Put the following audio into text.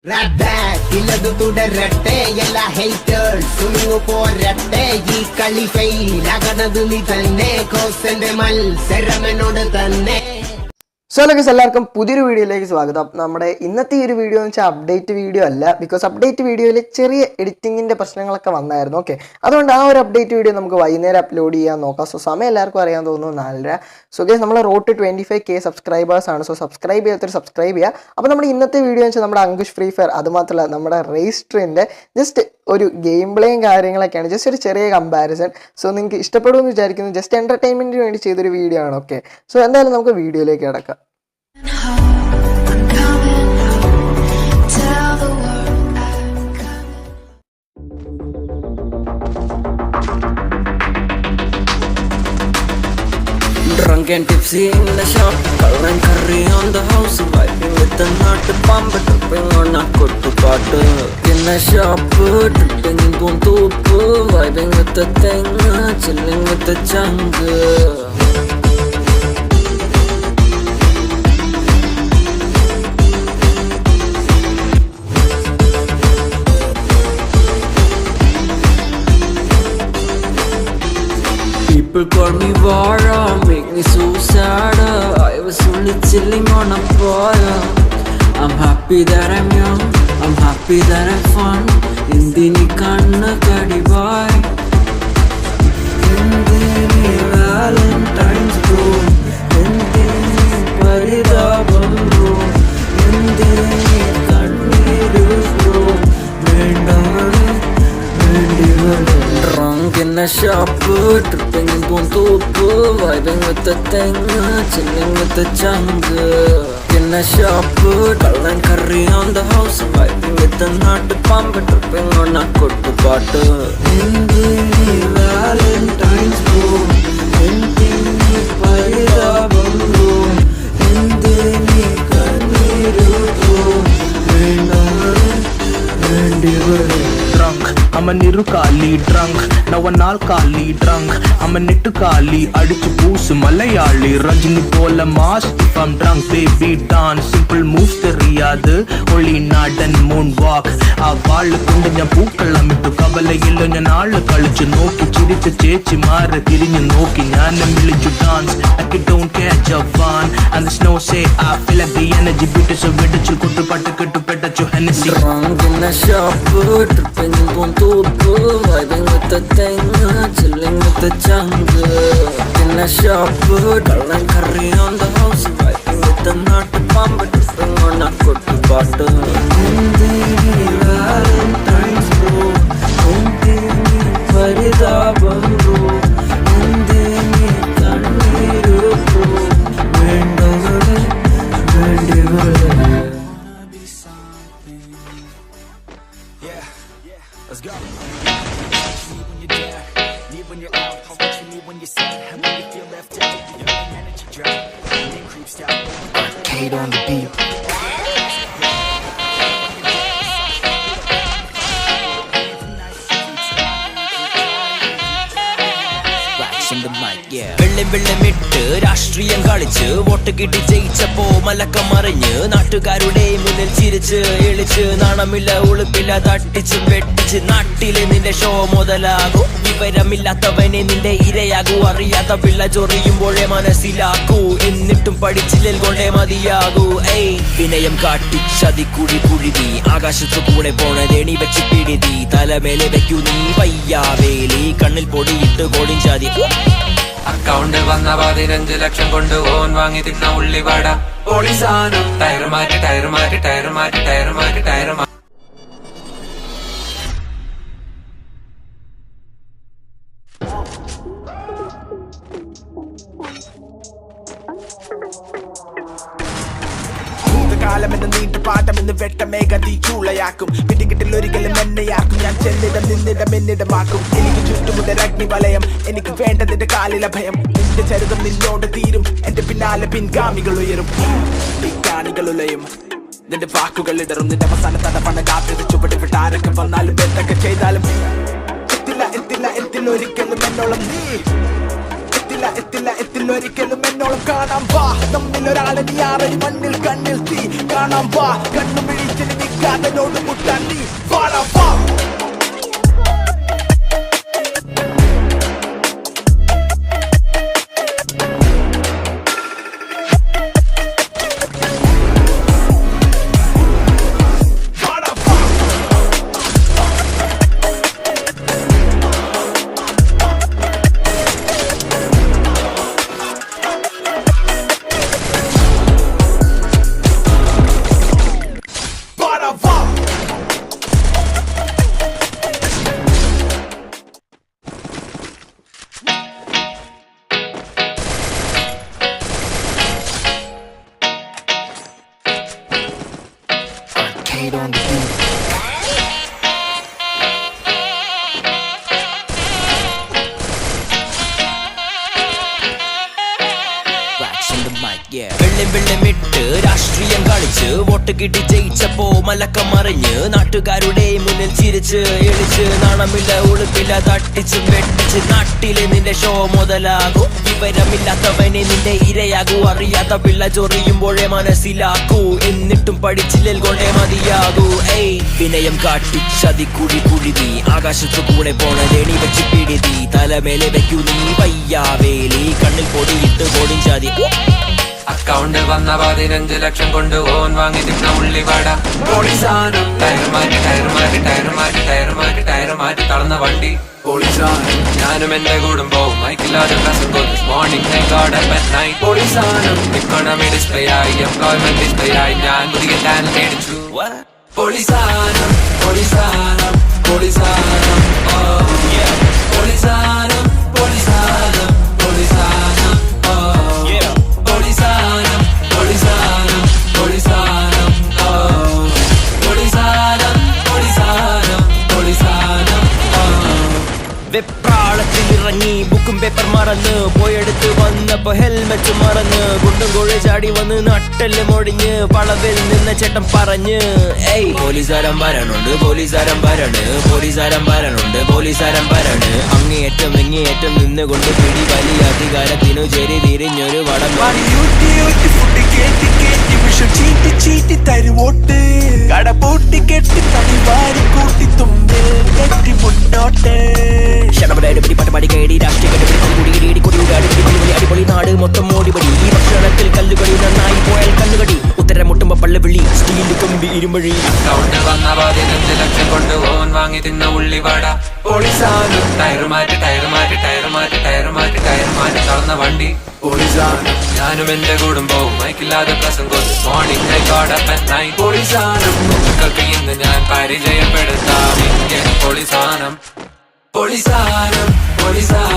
ഇല്ലതു തുടരട്ടെ എല്ലാ ഹേറ്റേഴ്സ് പോരട്ടെ ഈ കളി ഫെയിലാകണത് നീ തന്നെ കോസന്റെ മത്സരമെന്നോട് തന്നെ. സോ ലൈസ് എല്ലാവർക്കും പുതിയൊരു വീഡിയോയിലേക്ക് സ്വാഗതം. നമ്മുടെ ഇന്നത്തെ ഈ ഒരു വീഡിയോ എന്ന് വെച്ചാൽ അപ്ഡേറ്റ് വീഡിയോ അല്ല, ബിക്കോസ് അപ്ഡേറ്റ് വീഡിയോയിൽ ചെറിയ എഡിറ്റിങ്ങിൻ്റെ പ്രശ്നങ്ങളൊക്കെ വന്നായിരുന്നു. ഓക്കെ, അതുകൊണ്ട് ആ ഒരു അപ്ഡേറ്റ് വീഡിയോ നമുക്ക് വൈകുന്നേരം അപ്ലോഡ് ചെയ്യാൻ നോക്കാം. സോ സമയം എല്ലാവർക്കും അറിയാൻ തോന്നുന്നു 4:30. സോ ഗൈസ് നമ്മൾ റോഡ് 25K സബ്സ്ക്രൈബേഴ്സ് ആണ്. സോ സബ്സ്ക്രൈബ് ചെയ്യാത്തൊരു സബ്സ്ക്രൈബ് ചെയ്യുക. അപ്പോൾ നമ്മുടെ ഇന്നത്തെ വീഡിയോ എന്ന് വെച്ചാൽ നമ്മുടെ അങ്കുഷ് ഫ്രീ ഫയർ, അതുമാത്രമല്ല നമ്മുടെ രജിസ്റ്ററിൻ്റെ ജസ്റ്റ് ഒരു ഗെയിം പ്ലേയും കാര്യങ്ങളൊക്കെയാണ്, ജസ്റ്റ് ഒരു ചെറിയ കമ്പാരിസൺ. സോ നിങ്ങൾക്ക് ഇഷ്ടപ്പെടുമെന്ന് വിചാരിക്കുന്നു. ജസ്റ്റ് എൻ്റർടൈൻമെൻറ്റിന് വേണ്ടി ചെയ്തൊരു വീഡിയോ ആണ്. ഓക്കെ, സോ എന്തായാലും നമുക്ക് വീഡിയോയിലേക്ക് കിടക്കാം. Drunk and tipsy in the shop, color and curry on the house, vibing with the nut, pump tripping on a kuttu paattu. In the shop, tripping in Pontoop, vibing with the thing, chilling with the chunk. People call me Vara, make me so sad. I was only chilling on a fire. I'm happy that I'm young, I'm happy that I'm fun. Indini kanna kadibai, Indini Valentine's bro, Indini paridabam bro, Indini kanneeru bro, vendavale vendivale. Drunk in the shop, tripping in Pontoop, vibing with the thing, chilling with the chunk. In the shop, color and curry on the house, vibing with the nut, pump tripping on a kuttu paattu. Indini Valentine's bro, Indini paridabam bro, Indini kanneeru bro, vendavale vendivale. Drunk, I'm a nirukali drunk, now a nalkali drunk, I'm a nittukali, adichu poosu malayali, Rajini pola mass if I'm drunk, baby dance, simple moves theriyadu, only nod and moonwalk, aa vaallu kondu njan pookalam ittu kavalayilla njan naalu kalichu nokki chiricha chechi maara thirinju nokki njanam milichu dance, I don't catch a fun, and the snow say I feel like the energy beauty so vedachu kottu pattu kettu petachu Hennessy. Drunk in the shop, tripping in Pontoop, vibing with the thing, chilling with the chunk. In the shop, color and curry on the house, vibing with the nut, pump tripping on a kuttu paattu. Indini Valentine's bro, Indini paridabam bro, Indini kanneeru bro, vendavale vendivale. Let's go. Need when you're down, need when you're out, what you need when you're sad, and when you feel left out, your energy drop, and it creeps down. Arcade on the beat. In the mic, yeah. വെള്ളമിട്ട് രാഷ്ട്രീയം കളിച്ച് vote കിട്ടി ജയിച്ചപ്പോ മലക്കം മറിഞ്ഞ് നാട്ടുകാരുടെ മുന്നിൽ ചിരിച്ച് എളിച്ച് നാണമില്ല ഉളുപ്പില്ല തട്ടിച്ച് വെട്ടിച്ച് നാട്ടിലെ നിന്റെ ഷോ മുതലാകൂ. വിവരമില്ലാത്തവനെ നിന്റെ ഇരയാകൂ. അറിയാത്ത പിള്ള ചൊറിയുമ്പോഴേ മനസ്സിലാക്കൂ. എന്നിട്ടും പഠിച്ചില്ലേൽ കൊണ്ടേ മതിയാകൂ. വിനയം കാട്ടി ചതിക്കുഴി കുഴിതി ആകാശത്തു കൂടെ പോണതേണി വെച്ച് പിടിതി തലമേലെ വെക്കൂ നീ പയ്യാവേലി കണ്ണിൽ പൊടിയിട്ട് കോടിഞ്ചാതി. അക്കൗണ്ടിൽ വന്ന 15 ലക്ഷം കൊണ്ട് ഓൻ വാങ്ങി തിന്ന ഉള്ളിവട പൊളിസാനം. ടയർ മാറ്റി ടയർ മാറ്റി ടയർ മാറ്റി ടയർ മാറ്റി ടയർ മാറ്റി. കാലമെന്ന് നീണ്ടു പാട്ടമെന്ന് വെട്ടമേഘതി ചൂളയാക്കും. പിടികിട്ടിൽ ഒരിക്കലും എന്നെയാക്കും. ഞാൻ ചെന്നിടം നിന്നിടം എന്നിടമാക്കും. എനിക്ക് ചുറ്റുമുതൽ അഗ്നിവലയം. എനിക്ക് വേണ്ടതിന്റെ കാലിലെ ഭയം. നിന്റെ ചരിതം നിന്നോട് തീരും. എന്റെ പിന്നാലെ പിൻഗാമികൾ ഉയരും. പിൻഗാമികൾ ഉലയും. നിന്റെ വാക്കുകൾ ഇടറും. നിന്റെ അവസാന തടപ്പണ കാത്തിട്ട് ചുവട് വിട്ടാരൊക്കെ വന്നാലും എന്തൊക്കെ ചെയ്താലും എത്തില്ല എത്തില്ല എത്തില്ല ഒരിക്കലും എന്നോളം നീ എത്തില്ല ഒരിക്കലും എന്നോളം കാണാം വാ നമ്മിലൊരാളെ നീ ആറടി മണ്ണിൽ കണ്ണിൽ തീ കാണാം വാ കണ്ണു പിടിച്ചിൽ നിൽക്കാതനോട് മുട്ടാൻ നീ വാടാ വാ on the beat. വെള്ളമിട്ട് രാഷ്ട്രീയം കളിച്ച് വോട്ട് കിട്ടി ജയിച്ചപ്പോ മലക്കം മറിഞ്ഞ് നാട്ടുകാരുടെ മുന്നിൽ ചിരിച്ച് എളിച്ച് നാണമില്ല ഉളുപ്പില്ല തട്ടിച്ച് വെട്ടിച്ച് നാട്ടിലെ നിന്റെ ഷോ മുതലാകൂ വിവരമില്ലാത്തവനെ നിന്റെ ഇരയാകൂ അറിയാത്ത പിള്ള ചൊറിയുമ്പോഴേ മനസ്സിലാക്കൂ എന്നിട്ടും പഠിച്ചില്ലേൽ കൊണ്ടേ മതിയാകൂ ഏയ് വിനയം കാട്ടി ചതി കുഴി നീ ആകാശത്തു കൂടെ പോണതേണി വെച്ച് പിടിതി തലമേലെ വെക്കൂ നീ വയ്യാവേലി കണ്ണിൽ പൊടിയിട്ട് പൊടിൻ ചതി അക്കൗണ്ടിൽ വന്ന 15 ലക്ഷം കൊണ്ട് ഓൻ വാങ്ങി തിന്ന ഉള്ളിവട പോളിസാനം ടയർ മാറ്റി തളർന്ന വണ്ടി പോളിസാനം ഞാനും എന്റെ കുടുംബവും മൈക്കില്ലാതെ മോർണിംഗ് പോളിസാനം ഇക്കോണമി ഡിസ്പ്ലേ ആയി എംപ്ലോയ്മെന്റ് ഡിസ്പ്ലേ ആയി ഞാൻ പുതിയ ചാനൽ മേടിച്ചു പോളിസാനം പോളിസാനം പോളിസാനം പോളിസാനം പോളിസാനം പോളിസാനം Polisanam, Polisanam, Polisanam, oh. Polisanam, Polisanam, Polisanam, oh. വെപ്രാളത്തിൽ ഇറങ്ങി ബുക്കും പേപ്പർ മറന്ന് പോയെടുത്ത് വന്നപ്പോ ഹെൽമെറ്റ് മറന്ന് കുണ്ടും കോഴി ചാടി വന്ന് നട്ടല് മൊടിഞ്ഞ് പളവിൽ നിന്ന ചേട്ടൻ പറഞ്ഞ് ഏയ് പോലീസാരം വരണുണ്ട് പോലീസാരം വരണ് പോലീസാരം വരണുണ്ട് പോലീസാരം വരണ് അങ്ങേയറ്റം ഇങ്ങേയറ്റം നിന്നുകൊണ്ട് പിടി വലിയ അധികാരത്തിനു ചെരി തിരിഞ്ഞൊരു വടം ചീറ്റി തരുവോട്ട് കട പൂട്ടി കെട്ടി തടി വാരി കൂട്ടി തുമ്പിൽ കെട്ടി മുന്നോട്ട് അടിപൊളി നാട് മൊത്തം ഓടിപടി ഈ ഭക്ഷണത്തിൽ കല്ലുകടി നന്നായി പോയാൽ കല്ലുകടി ഉത്തരം മുട്ടുമ്പോ പള്ളുവിളി സ്റ്റീൽ കമ്പി ഇരുമഴി അക്കൗണ്ടിൽ വന്ന 15 ലക്ഷം കൊണ്ട് ഓൻ വാങ്ങി തിന്ന ഉള്ളിവട പോളിസാനം ടയർ മാറ്റി തളർന്ന വണ്ടി പോളിസാനം ഞാനും എന്റെ കുടുംബവും മൈക്കില്ലാതെ പ്രസംഗം മോർണിംഗ് പോളിസാനം മക്കൾക്ക് ഇന്ന് ഞാൻ പരിചയപ്പെടുത്താം ഇന്ത്യൻ പോളിസാനം പോളിസാനം പോളിസാനം